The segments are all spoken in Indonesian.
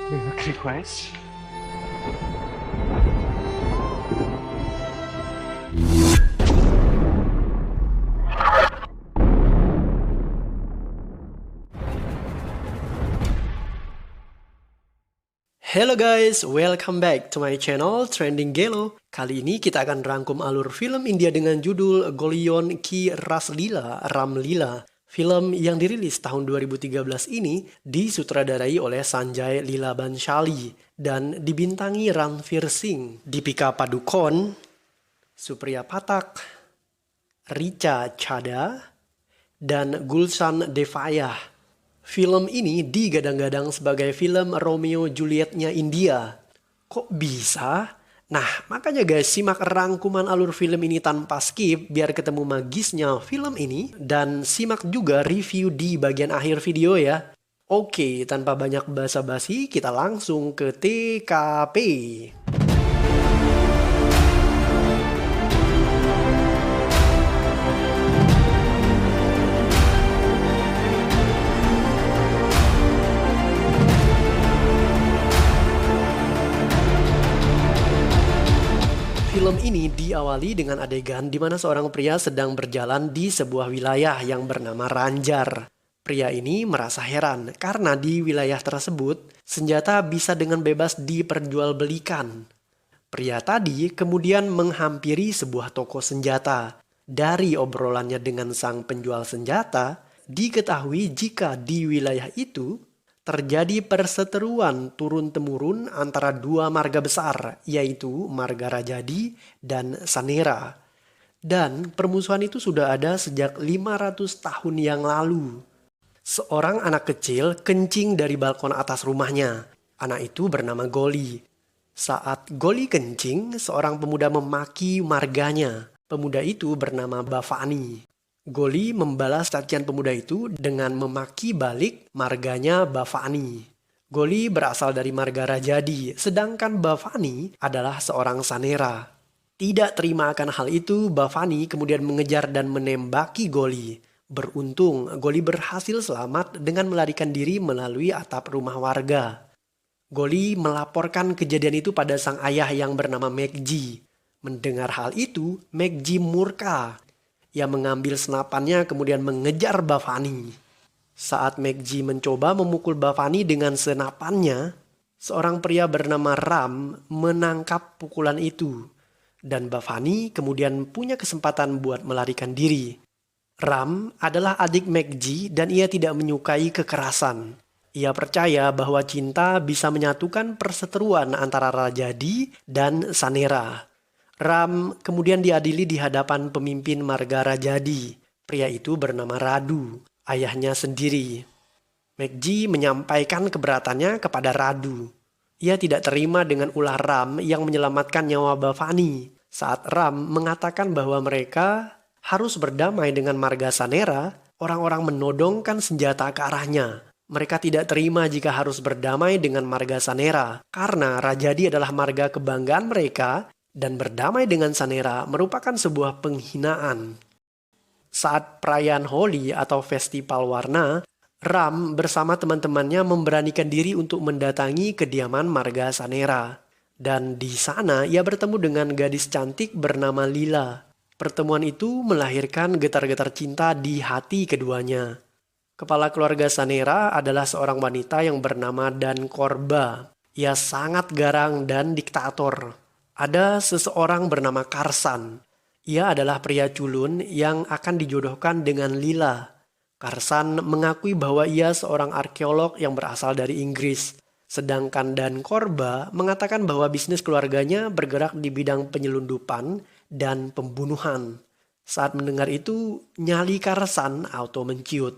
Make request. Hello guys, welcome back to my channel Trending Gelo. Kali ini kita akan rangkum alur film India dengan judul Golion Ki Raslila Ramlila. Film yang dirilis tahun 2013 ini disutradarai oleh Sanjay Leela Bhansali dan dibintangi Ranveer Singh, Deepika Padukone, Supriya Pathak, Richa Chadha, dan Gulshan Devaya. Film ini digadang-gadang sebagai film Romeo Juliet-nya India. Kok bisa? Nah, makanya guys, simak rangkuman alur film ini tanpa skip biar ketemu magisnya film ini. Dan simak juga review di bagian akhir video ya. Oke, tanpa banyak basa-basi, kita langsung ke TKP. Film ini diawali dengan adegan di mana seorang pria sedang berjalan di sebuah wilayah yang bernama Ranjar. Pria ini merasa heran karena di wilayah tersebut senjata bisa dengan bebas diperjualbelikan. Pria tadi kemudian menghampiri sebuah toko senjata. Dari obrolannya dengan sang penjual senjata, diketahui jika di wilayah itu terjadi perseteruan turun-temurun antara dua marga besar, yaitu Marga Rajadi dan Sanera. Dan permusuhan itu sudah ada sejak 500 tahun yang lalu. Seorang anak kecil kencing dari balkon atas rumahnya. Anak itu bernama Goli. Saat Goli kencing, seorang pemuda memaki marganya. Pemuda itu bernama Bhavani. Goli membalas cacian pemuda itu dengan memaki balik marganya Bhavani. Goli berasal dari marga Rajadi, sedangkan Bhavani adalah seorang Sanera. Tidak terima akan hal itu, Bhavani kemudian mengejar dan menembaki Goli. Beruntung, Goli berhasil selamat dengan melarikan diri melalui atap rumah warga. Goli melaporkan kejadian itu pada sang ayah yang bernama Megji. Mendengar hal itu, Megji murka. Ia mengambil senapannya kemudian mengejar Bhavani. Saat Megji mencoba memukul Bhavani dengan senapannya, seorang pria bernama Ram menangkap pukulan itu. Dan Bhavani kemudian punya kesempatan buat melarikan diri. Ram adalah adik Megji dan ia tidak menyukai kekerasan. Ia percaya bahwa cinta bisa menyatukan perseteruan antara Rajadi dan Sanera. Ram kemudian diadili di hadapan pemimpin marga Rajadi. Pria itu bernama Radu, ayahnya sendiri. Megji menyampaikan keberatannya kepada Radu. Ia tidak terima dengan ulah Ram yang menyelamatkan nyawa Bhavani. Saat Ram mengatakan bahwa mereka harus berdamai dengan marga Sanera, orang-orang menodongkan senjata ke arahnya. Mereka tidak terima jika harus berdamai dengan marga Sanera, karena Rajadi adalah marga kebanggaan mereka. Dan berdamai dengan Sanera merupakan sebuah penghinaan. Saat perayaan Holi atau festival warna, Ram bersama teman-temannya memberanikan diri untuk mendatangi kediaman marga Sanera. Dan di sana ia bertemu dengan gadis cantik bernama Lila. Pertemuan itu melahirkan getar-getar cinta di hati keduanya. Kepala keluarga Sanera adalah seorang wanita yang bernama Dan Korba. Ia sangat garang dan diktator. Ada seseorang bernama Karsan. Ia adalah pria culun yang akan dijodohkan dengan Lila. Karsan mengakui bahwa ia seorang arkeolog yang berasal dari Inggris. Sedangkan Dan Korba mengatakan bahwa bisnis keluarganya bergerak di bidang penyelundupan dan pembunuhan. Saat mendengar itu, nyali Karsan auto menciut.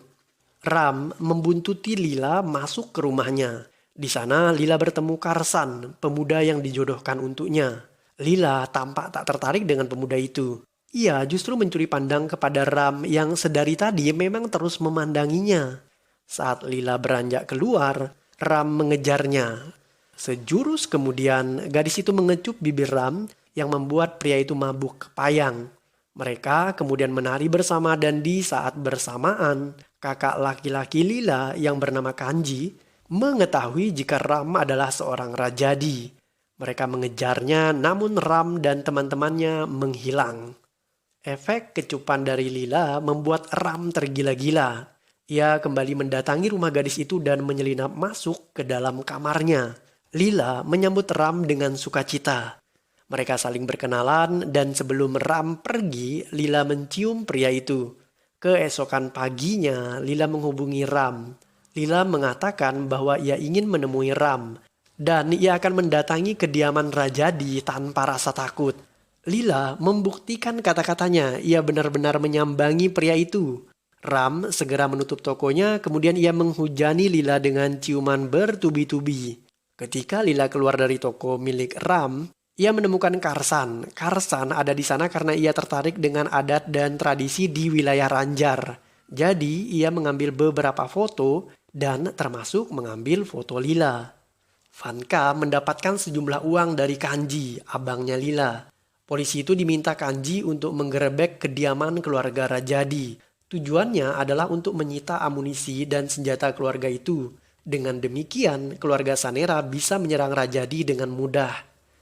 Ram membuntuti Lila masuk ke rumahnya. Di sana Lila bertemu Karsan, pemuda yang dijodohkan untuknya. Lila tampak tak tertarik dengan pemuda itu. Ia justru mencuri pandang kepada Ram yang sedari tadi memang terus memandanginya. Saat Lila beranjak keluar, Ram mengejarnya. Sejurus kemudian gadis itu mengecup bibir Ram yang membuat pria itu mabuk kepayang. Mereka kemudian menari bersama dan di saat bersamaan kakak laki-laki Lila yang bernama Kanji mengetahui jika Ram adalah seorang rajadi. Mereka mengejarnya, namun Ram dan teman-temannya menghilang. Efek kecupan dari Lila membuat Ram tergila-gila. Ia kembali mendatangi rumah gadis itu dan menyelinap masuk ke dalam kamarnya. Lila menyambut Ram dengan sukacita. Mereka saling berkenalan dan sebelum Ram pergi, Lila mencium pria itu. Keesokan paginya, Lila menghubungi Ram. Lila mengatakan bahwa ia ingin menemui Ram dan ia akan mendatangi kediaman Rajadi tanpa rasa takut. Lila membuktikan kata-katanya, ia benar-benar menyambangi pria itu. Ram segera menutup tokonya, kemudian ia menghujani Lila dengan ciuman bertubi-tubi. Ketika Lila keluar dari toko milik Ram, ia menemukan Karsan. Karsan ada di sana karena ia tertarik dengan adat dan tradisi di wilayah Ranjar. Jadi ia mengambil beberapa foto dan termasuk mengambil foto Lila. Vanka mendapatkan sejumlah uang dari Kanji, abangnya Lila. Polisi itu diminta Kanji untuk menggerebek kediaman keluarga Rajadi. Tujuannya adalah untuk menyita amunisi dan senjata keluarga itu. Dengan demikian, keluarga Sanera bisa menyerang Rajadi dengan mudah.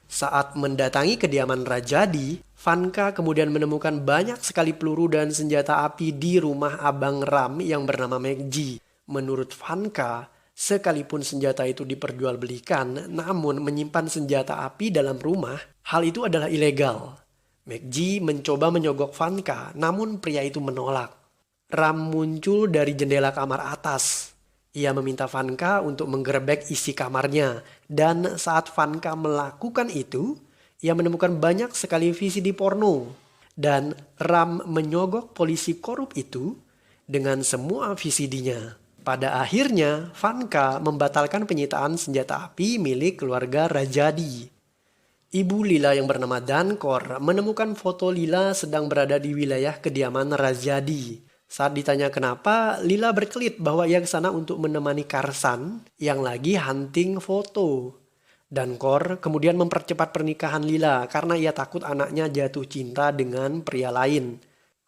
Saat mendatangi kediaman Rajadi, Vanka kemudian menemukan banyak sekali peluru dan senjata api di rumah abang Ram yang bernama Megji. Menurut Vanka, sekalipun senjata itu diperjualbelikan, namun menyimpan senjata api dalam rumah, hal itu adalah ilegal. Megji mencoba menyogok Vanka, namun pria itu menolak. Ram muncul dari jendela kamar atas. Ia meminta Vanka untuk menggerebek isi kamarnya, dan saat Vanka melakukan itu, ia menemukan banyak sekali VCD porno. Dan Ram menyogok polisi korup itu dengan semua VCD-nya. Pada akhirnya, Vanka membatalkan penyitaan senjata api milik keluarga Rajadi. Ibu Lila yang bernama Dankor menemukan foto Lila sedang berada di wilayah kediaman Rajadi. Saat ditanya kenapa, Lila berkelit bahwa ia ke sana untuk menemani Karsan yang lagi hunting foto. Dankor kemudian mempercepat pernikahan Lila karena ia takut anaknya jatuh cinta dengan pria lain.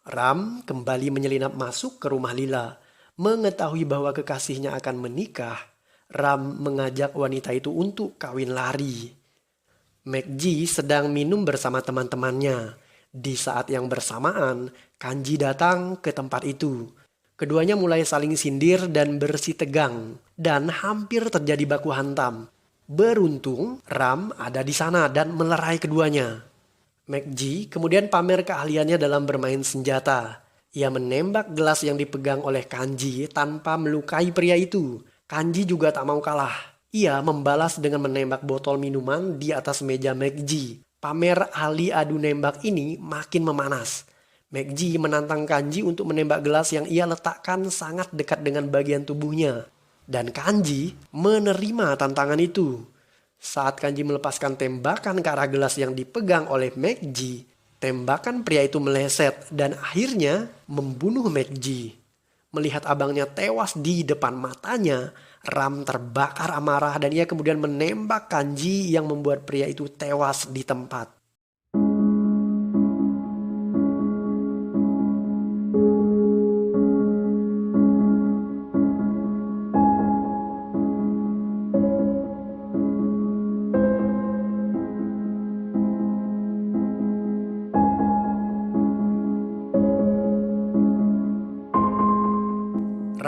Ram kembali menyelinap masuk ke rumah Lila. Mengetahui bahwa kekasihnya akan menikah, Ram mengajak wanita itu untuk kawin lari. Megji sedang minum bersama teman-temannya. Di saat yang bersamaan, Kanji datang ke tempat itu. Keduanya mulai saling sindir dan bersih tegang, dan hampir terjadi baku hantam. Beruntung, Ram ada di sana dan melerai keduanya. Megji kemudian pamer keahliannya dalam bermain senjata. Ia menembak gelas yang dipegang oleh Kanji tanpa melukai pria itu. Kanji juga tak mau kalah. Ia membalas dengan menembak botol minuman di atas meja Megji. Pamer ahli adu nembak ini makin memanas. Megji menantang Kanji untuk menembak gelas yang ia letakkan sangat dekat dengan bagian tubuhnya. Dan Kanji menerima tantangan itu. Saat Kanji melepaskan tembakan ke arah gelas yang dipegang oleh Megji, tembakan pria itu meleset dan akhirnya membunuh Megji. Melihat abangnya tewas di depan matanya, Ram terbakar amarah dan ia kemudian menembak Kanji yang membuat pria itu tewas di tempat.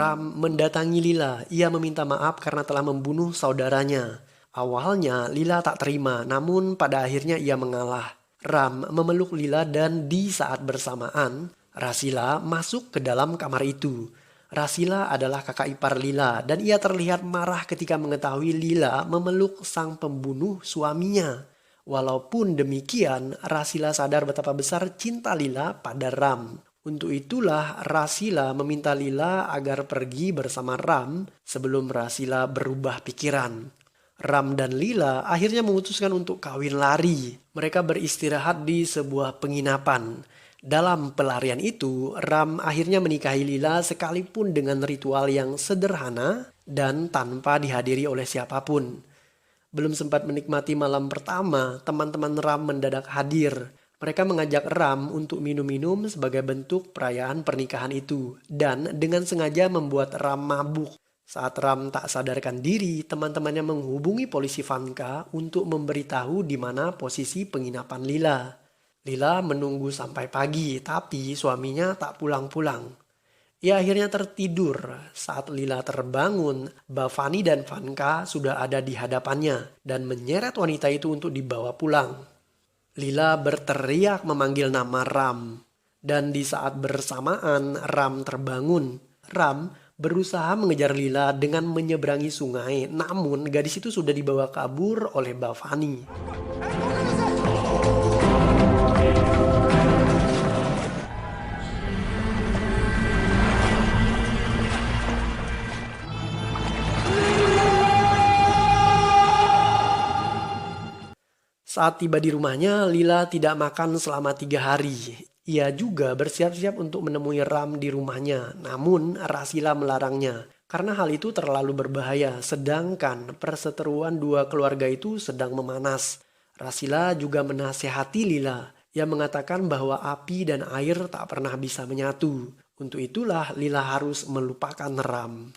Ram mendatangi Lila. Ia meminta maaf karena telah membunuh saudaranya. Awalnya Lila tak terima, namun pada akhirnya ia mengalah. Ram memeluk Lila dan di saat bersamaan, Rasila masuk ke dalam kamar itu. Rasila adalah kakak ipar Lila dan ia terlihat marah ketika mengetahui Lila memeluk sang pembunuh suaminya. Walaupun demikian, Rasila sadar betapa besar cinta Lila pada Ram. Untuk itulah Rasila meminta Lila agar pergi bersama Ram sebelum Rasila berubah pikiran. Ram dan Lila akhirnya memutuskan untuk kawin lari. Mereka beristirahat di sebuah penginapan. Dalam pelarian itu, Ram akhirnya menikahi Lila sekalipun dengan ritual yang sederhana dan tanpa dihadiri oleh siapapun. Belum sempat menikmati malam pertama, teman-teman Ram mendadak hadir. Mereka mengajak Ram untuk minum-minum sebagai bentuk perayaan pernikahan itu dan dengan sengaja membuat Ram mabuk. Saat Ram tak sadarkan diri, teman-temannya menghubungi polisi Vanka untuk memberitahu di mana posisi penginapan Lila. Lila menunggu sampai pagi, tapi suaminya tak pulang-pulang. Ia akhirnya tertidur. Saat Lila terbangun, Bhavani dan Vanka sudah ada di hadapannya dan menyeret wanita itu untuk dibawa pulang. Lila berteriak memanggil nama Ram. Dan di saat bersamaan Ram terbangun. Ram berusaha mengejar Lila dengan menyeberangi sungai, namun gadis itu sudah dibawa kabur oleh Bhavani. Saat tiba di rumahnya, Lila tidak makan selama 3 hari. Ia juga bersiap-siap untuk menemui Ram di rumahnya, namun Rasila melarangnya. Karena hal itu terlalu berbahaya, sedangkan perseteruan dua keluarga itu sedang memanas. Rasila juga menasehati Lila. Ia mengatakan bahwa api dan air tak pernah bisa menyatu. Untuk itulah Lila harus melupakan Ram.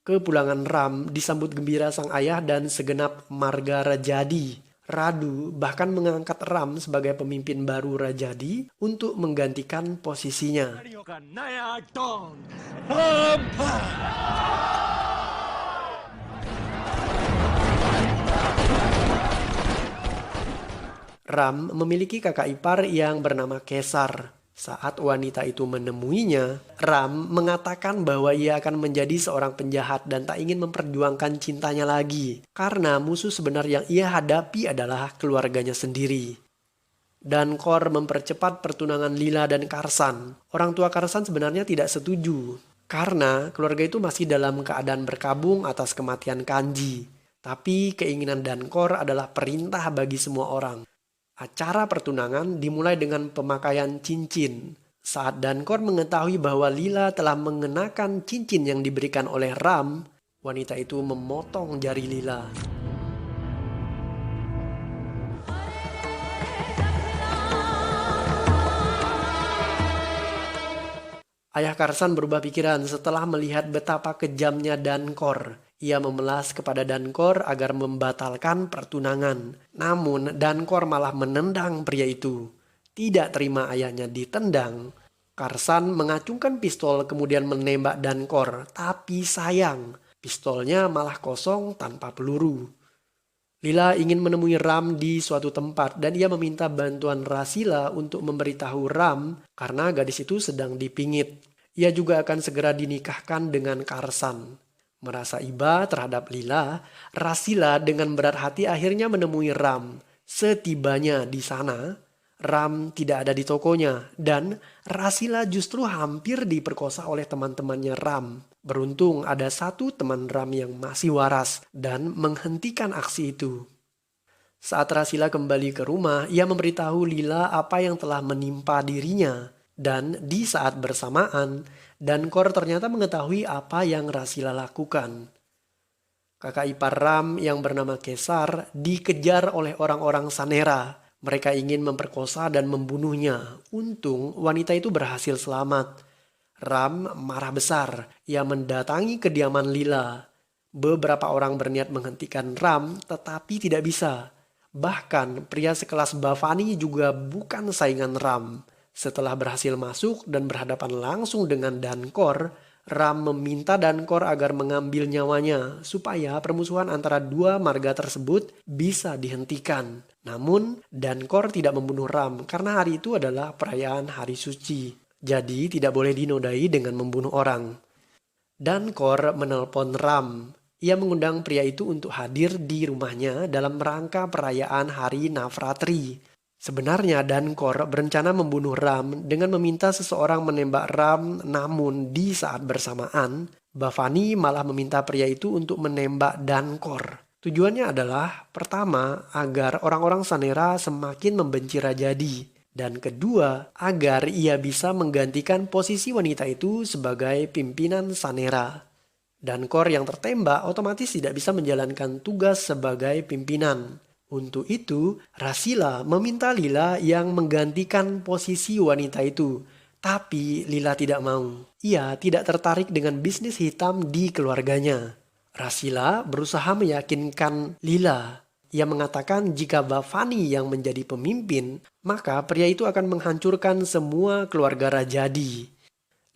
Kepulangan Ram disambut gembira sang ayah dan segenap marga Rajadi. Radu bahkan mengangkat Ram sebagai pemimpin baru Rajadi untuk menggantikan posisinya. Ram memiliki kakak ipar yang bernama Kesar. Saat wanita itu menemuinya, Ram mengatakan bahwa ia akan menjadi seorang penjahat dan tak ingin memperjuangkan cintanya lagi. Karena musuh sebenarnya yang ia hadapi adalah keluarganya sendiri. Dankor mempercepat pertunangan Lila dan Karsan. Orang tua Karsan sebenarnya tidak setuju. Karena keluarga itu masih dalam keadaan berkabung atas kematian Kanji. Tapi keinginan Dankor adalah perintah bagi semua orang. Acara pertunangan dimulai dengan pemakaian cincin. Saat Dankor mengetahui bahwa Lila telah mengenakan cincin yang diberikan oleh Ram, wanita itu memotong jari Lila. Ayah Karsan berubah pikiran setelah melihat betapa kejamnya Dankor. Ia memelas kepada Dankor agar membatalkan pertunangan. Namun Dankor malah menendang pria itu. Tidak terima ayahnya ditendang, Karsan mengacungkan pistol kemudian menembak Dankor. Tapi sayang, pistolnya malah kosong tanpa peluru. Lila ingin menemui Ram di suatu tempat dan ia meminta bantuan Rasila untuk memberitahu Ram karena gadis itu sedang dipingit. Ia juga akan segera dinikahkan dengan Karsan. Merasa iba terhadap Lila, Rasila dengan berat hati akhirnya menemui Ram. Setibanya di sana, Ram tidak ada di tokonya dan Rasila justru hampir diperkosa oleh teman-temannya Ram. Beruntung ada satu teman Ram yang masih waras dan menghentikan aksi itu. Saat Rasila kembali ke rumah, ia memberitahu Lila apa yang telah menimpa dirinya. Dan di saat bersamaan, Dankor ternyata mengetahui apa yang Rasila lakukan. Kakak ipar Ram yang bernama Kesar dikejar oleh orang-orang Sanera. Mereka ingin memperkosa dan membunuhnya. Untung wanita itu berhasil selamat. Ram marah besar. Ia mendatangi kediaman Lila. Beberapa orang berniat menghentikan Ram tetapi tidak bisa. Bahkan pria sekelas Bhavani juga bukan saingan Ram. Setelah berhasil masuk dan berhadapan langsung dengan Dankor, Ram meminta Dankor agar mengambil nyawanya supaya permusuhan antara dua marga tersebut bisa dihentikan. Namun Dankor tidak membunuh Ram karena hari itu adalah perayaan hari suci. Jadi tidak boleh dinodai dengan membunuh orang. Dankor menelpon Ram. Ia mengundang pria itu untuk hadir di rumahnya dalam rangka perayaan hari Navratri. Sebenarnya Dankor berencana membunuh Ram dengan meminta seseorang menembak Ram, namun di saat bersamaan, Bhavani malah meminta pria itu untuk menembak Dankor. Tujuannya adalah, pertama, agar orang-orang Sanera semakin membenci Rajadi. Dan kedua, agar ia bisa menggantikan posisi wanita itu sebagai pimpinan Sanera. Dankor yang tertembak otomatis tidak bisa menjalankan tugas sebagai pimpinan. Untuk itu, Rasila meminta Lila yang menggantikan posisi wanita itu. Tapi Lila tidak mau. Ia tidak tertarik dengan bisnis hitam di keluarganya. Rasila berusaha meyakinkan Lila. Ia mengatakan jika Bhavani yang menjadi pemimpin, maka pria itu akan menghancurkan semua keluarga Rajadi.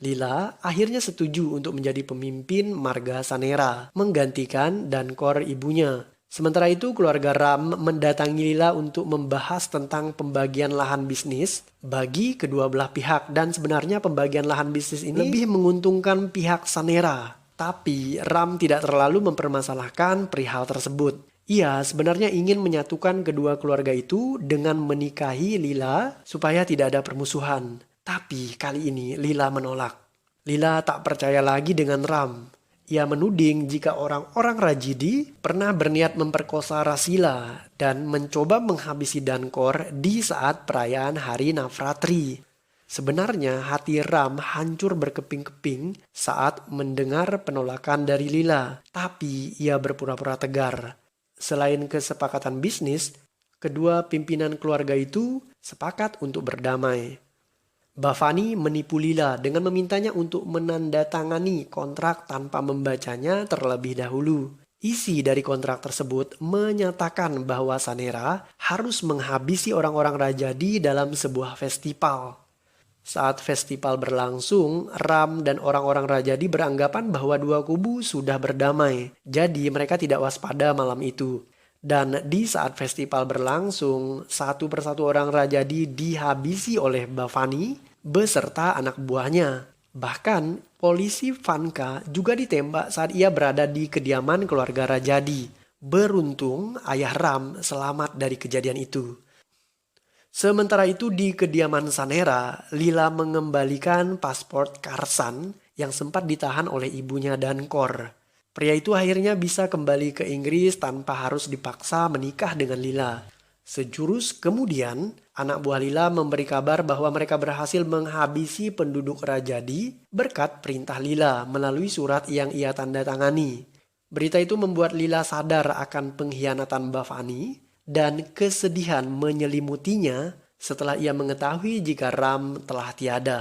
Lila akhirnya setuju untuk menjadi pemimpin marga Sanera, menggantikan Dankor ibunya. Sementara itu keluarga Ram mendatangi Lila untuk membahas tentang pembagian lahan bisnis bagi kedua belah pihak. Dan sebenarnya pembagian lahan bisnis ini lebih menguntungkan pihak Sanera. Tapi Ram tidak terlalu mempermasalahkan perihal tersebut. Ia sebenarnya ingin menyatukan kedua keluarga itu dengan menikahi Lila supaya tidak ada permusuhan. Tapi kali ini Lila menolak. Lila tak percaya lagi dengan Ram. Ia menuding jika orang-orang Rajidi pernah berniat memperkosa Rasila dan mencoba menghabisi Dankor di saat perayaan Hari Navratri. Sebenarnya hati Ram hancur berkeping-keping saat mendengar penolakan dari Lila, tapi ia berpura-pura tegar. Selain kesepakatan bisnis, kedua pimpinan keluarga itu sepakat untuk berdamai. Bhavani menipu Lila dengan memintanya untuk menandatangani kontrak tanpa membacanya terlebih dahulu. Isi dari kontrak tersebut menyatakan bahwa Sanera harus menghabisi orang-orang Rajadi dalam sebuah festival. Saat festival berlangsung, Ram dan orang-orang Rajadi beranggapan bahwa dua kubu sudah berdamai. Jadi mereka tidak waspada malam itu. Dan di saat festival berlangsung, satu persatu orang Rajadi dihabisi oleh Bhavani beserta anak buahnya. Bahkan polisi Vanka juga ditembak saat ia berada di kediaman keluarga Rajadi. Beruntung ayah Ram selamat dari kejadian itu. Sementara itu di kediaman Sanera, Lila mengembalikan paspor Karsan yang sempat ditahan oleh ibunya Dankor. Pria itu akhirnya bisa kembali ke Inggris tanpa harus dipaksa menikah dengan Lila. Sejurus kemudian, anak buah Lila memberi kabar bahwa mereka berhasil menghabisi penduduk Rajadi berkat perintah Lila melalui surat yang ia tanda tangani. Berita itu membuat Lila sadar akan pengkhianatan Bhavani dan kesedihan menyelimutinya setelah ia mengetahui jika Ram telah tiada.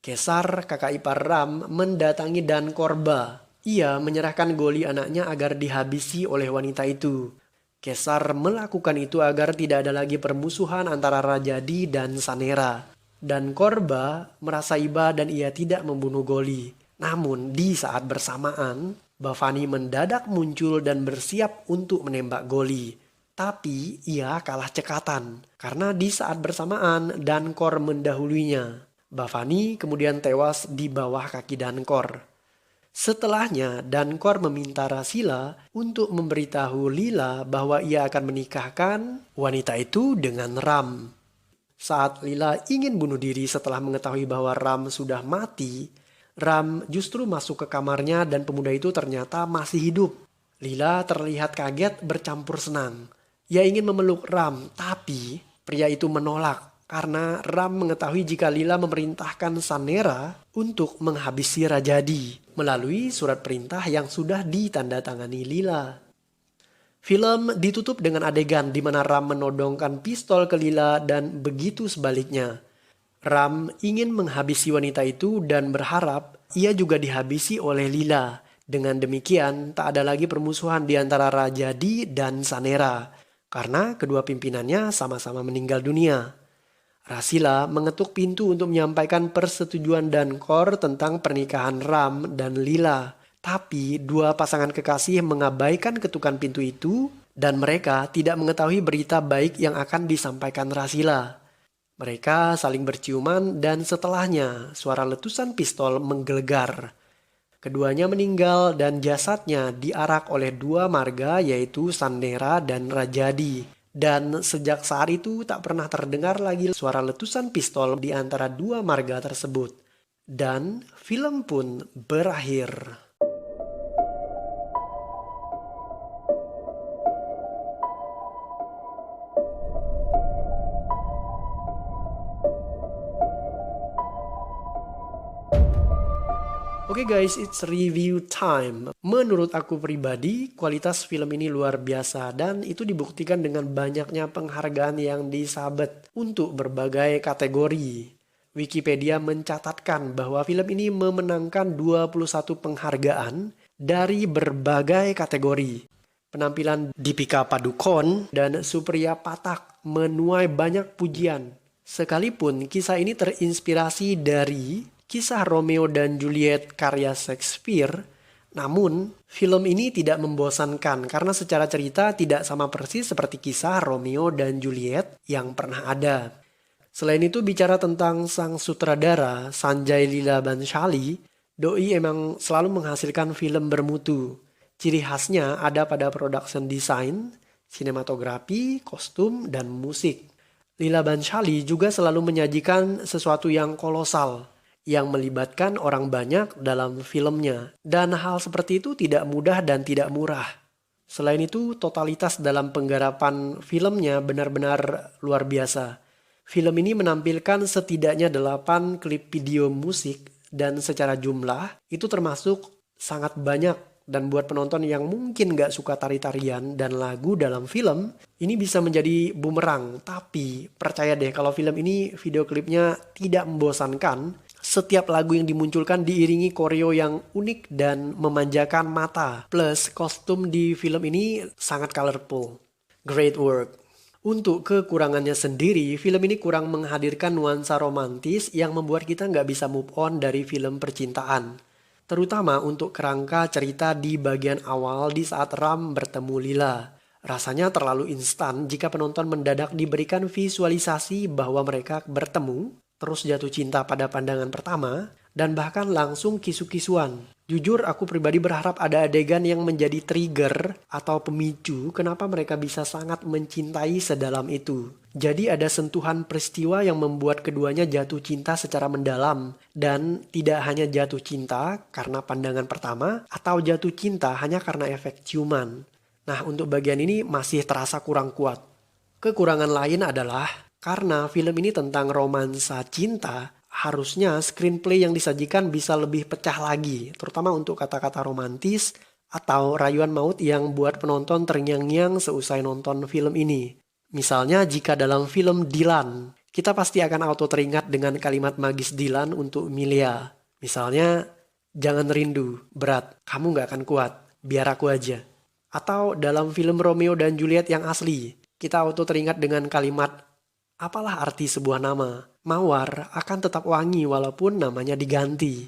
Kesar, kakak ipar Ram, mendatangi Dankorba. Ia menyerahkan Goli anaknya agar dihabisi oleh wanita itu. Kesar melakukan itu agar tidak ada lagi permusuhan antara Rajadi dan Sanera. Dankorba merasa iba dan ia tidak membunuh Goli. Namun di saat bersamaan, Bhavani mendadak muncul dan bersiap untuk menembak Goli. Tapi ia kalah cekatan karena di saat bersamaan Dankor mendahulunya. Bhavani kemudian tewas di bawah kaki Dankor. Setelahnya, Dankor meminta Rasila untuk memberitahu Lila bahwa ia akan menikahkan wanita itu dengan Ram. Saat Lila ingin bunuh diri setelah mengetahui bahwa Ram sudah mati, Ram justru masuk ke kamarnya dan pemuda itu ternyata masih hidup. Lila terlihat kaget bercampur senang. Ia ingin memeluk Ram, tapi pria itu menolak. Karena Ram mengetahui jika Lila memerintahkan Sanera untuk menghabisi Rajadi melalui surat perintah yang sudah ditandatangani Lila. Film ditutup dengan adegan di mana Ram menodongkan pistol ke Lila dan begitu sebaliknya. Ram ingin menghabisi wanita itu dan berharap ia juga dihabisi oleh Lila. Dengan demikian tak ada lagi permusuhan di antara Rajadi dan Sanera karena kedua pimpinannya sama-sama meninggal dunia. Rasila mengetuk pintu untuk menyampaikan persetujuan Dankor tentang pernikahan Ram dan Lila. Tapi dua pasangan kekasih mengabaikan ketukan pintu itu dan mereka tidak mengetahui berita baik yang akan disampaikan Rasila. Mereka saling berciuman dan setelahnya suara letusan pistol menggelegar. Keduanya meninggal dan jasadnya diarak oleh dua marga yaitu Sanera dan Rajadi. Dan sejak saat itu tak pernah terdengar lagi suara letusan pistol di antara dua marga tersebut. Dan film pun berakhir. Oke guys, it's review time. Menurut aku pribadi, kualitas film ini luar biasa dan itu dibuktikan dengan banyaknya penghargaan yang disabet untuk berbagai kategori. Wikipedia mencatatkan bahwa film ini memenangkan 21 penghargaan dari berbagai kategori. Penampilan Deepika Padukone dan Supriya Patak menuai banyak pujian. Sekalipun kisah ini terinspirasi dari kisah Romeo dan Juliet karya Shakespeare, namun film ini tidak membosankan karena secara cerita tidak sama persis seperti kisah Romeo dan Juliet yang pernah ada. Selain itu bicara tentang sang sutradara Sanjay Leela Bhansali, doi emang selalu menghasilkan film bermutu. Ciri khasnya ada pada production design, sinematografi, kostum, dan musik. Leela Bhansali juga selalu menyajikan sesuatu yang kolosal, yang melibatkan orang banyak dalam filmnya. Dan hal seperti itu tidak mudah dan tidak murah. Selain itu, totalitas dalam penggarapan filmnya benar-benar luar biasa. Film ini menampilkan setidaknya 8 klip video musik dan secara jumlah itu termasuk sangat banyak. Dan buat penonton yang mungkin gak suka tari-tarian dan lagu dalam film, ini bisa menjadi bumerang. Tapi percaya deh kalau film ini video klipnya tidak membosankan. Setiap lagu yang dimunculkan diiringi koreo yang unik dan memanjakan mata. Plus kostum di film ini sangat colorful. Great work. Untuk kekurangannya sendiri, film ini kurang menghadirkan nuansa romantis yang membuat kita nggak bisa move on dari film percintaan. Terutama untuk kerangka cerita di bagian awal di saat Ram bertemu Lila. Rasanya terlalu instan jika penonton mendadak diberikan visualisasi bahwa mereka bertemu, terus jatuh cinta pada pandangan pertama, dan bahkan langsung kisu-kisuan. Jujur aku pribadi berharap ada adegan yang menjadi trigger atau pemicu kenapa mereka bisa sangat mencintai sedalam itu. Jadi ada sentuhan peristiwa yang membuat keduanya jatuh cinta secara mendalam. Dan tidak hanya jatuh cinta karena pandangan pertama atau jatuh cinta hanya karena efek ciuman. Nah untuk bagian ini masih terasa kurang kuat. Kekurangan lain adalah karena film ini tentang romansa cinta, harusnya screenplay yang disajikan bisa lebih pecah lagi, terutama untuk kata-kata romantis atau rayuan maut yang buat penonton terngiang-ngiang seusai nonton film ini. Misalnya jika dalam film Dylan, kita pasti akan auto teringat dengan kalimat magis Dylan untuk Milia. Misalnya, jangan rindu, berat, kamu gak akan kuat, biar aku aja. Atau dalam film Romeo dan Juliet yang asli, kita auto teringat dengan kalimat, apalah arti sebuah nama? Mawar akan tetap wangi walaupun namanya diganti.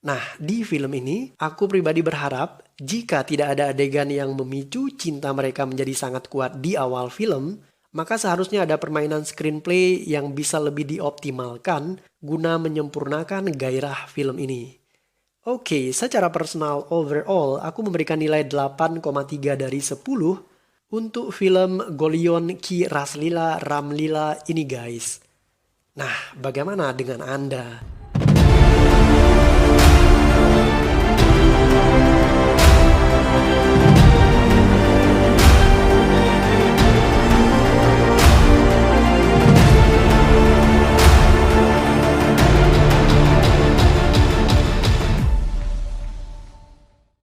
Nah, di film ini, aku pribadi berharap jika tidak ada adegan yang memicu cinta mereka menjadi sangat kuat di awal film, maka seharusnya ada permainan screenplay yang bisa lebih dioptimalkan guna menyempurnakan gairah film ini. Oke, secara personal overall, aku memberikan nilai 8,3 dari 10 untuk film Golion Ki Raslila Ramlila ini guys. Nah, bagaimana dengan Anda?